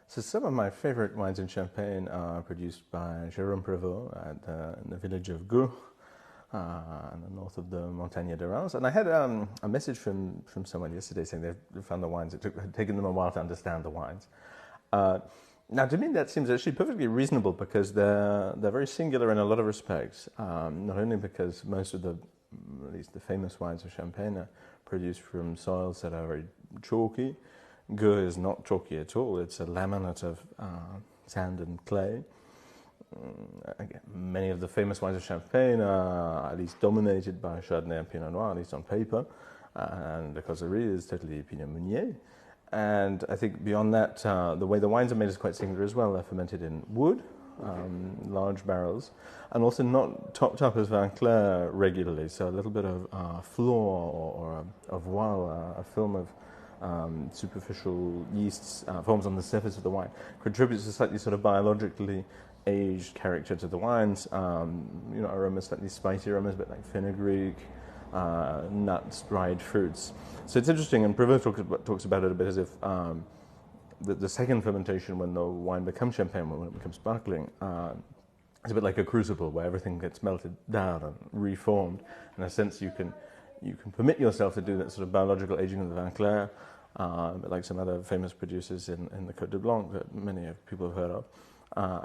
So some of my favorite wines in Champagne are produced by Jérôme Prévost in the village of Goux, in the north of the Montagne de Reims. And I had a message from someone yesterday saying they found the wines. It had taken them a while to understand the wines. Now, to me, that seems actually perfectly reasonable because they're very singular in a lot of respects. Not only because most of at least the famous wines of Champagne are produced from soils that are very chalky. Goux is not chalky at all. It's a laminate of sand and clay. Again, many of the famous wines of Champagne are at least dominated by Chardonnay and Pinot Noir, at least on paper. And the causerie is totally Pinot Meunier. And I think beyond that, the way the wines are made is quite singular as well. They're fermented in wood, large barrels, and also not topped up as vin clair regularly. So a little bit of fluor or of voile, a film of superficial yeasts forms on the surface of the wine, contributes to slightly sort of biologically aged character to the wines. Aromas, slightly spicy aromas, a bit like fenugreek, nuts, dried fruits. So it's interesting, and Prévost talks about it a bit as if the second fermentation, when the wine becomes champagne, when it becomes sparkling, it's a bit like a crucible where everything gets melted down and reformed. In a sense, you can permit yourself to do that sort of biological aging of the vin clair, like some other famous producers in the Côte de Blanc that many people have heard of.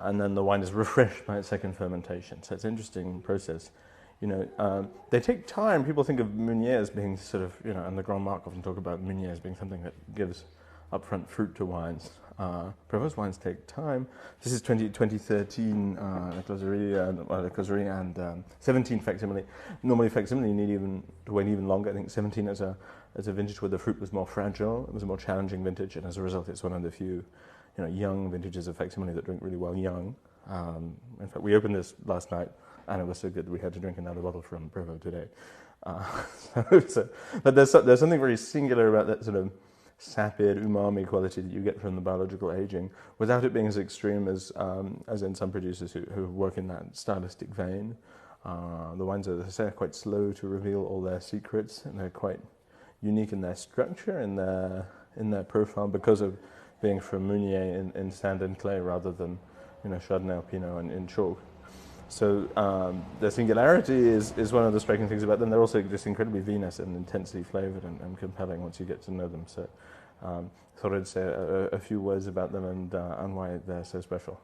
And then the wine is refreshed by its second fermentation. So it's an interesting process. They take time. People think of Meunier as being sort of, and the Grand Marque often talk about Meunier as being something that gives upfront fruit to wines. Prévost wines take time. This is 2013 La Causerie and 17 facsimile. Normally facsimile you need to wait even longer. I think 17 as a vintage where the fruit was more fragile. It was a more challenging vintage, and as a result, it's one of the few, young vintages of facsimile that drink really well young. In fact, we opened this last night, and it was so good we had to drink another bottle from Prévost today. But there's something very singular about that sort of sapid umami quality that you get from the biological aging, without it being as extreme as in some producers who work in that stylistic vein. The wines, as I say, are quite slow to reveal all their secrets, and they're quite unique in their structure, in their profile, because of being from Meunier in sand and clay rather than Chardonnay or Pinot in chalk. So their singularity is one of the striking things about them. They're also just incredibly vinous and intensely flavoured and compelling once you get to know them. So thought I'd say a few words about them and why they're so special.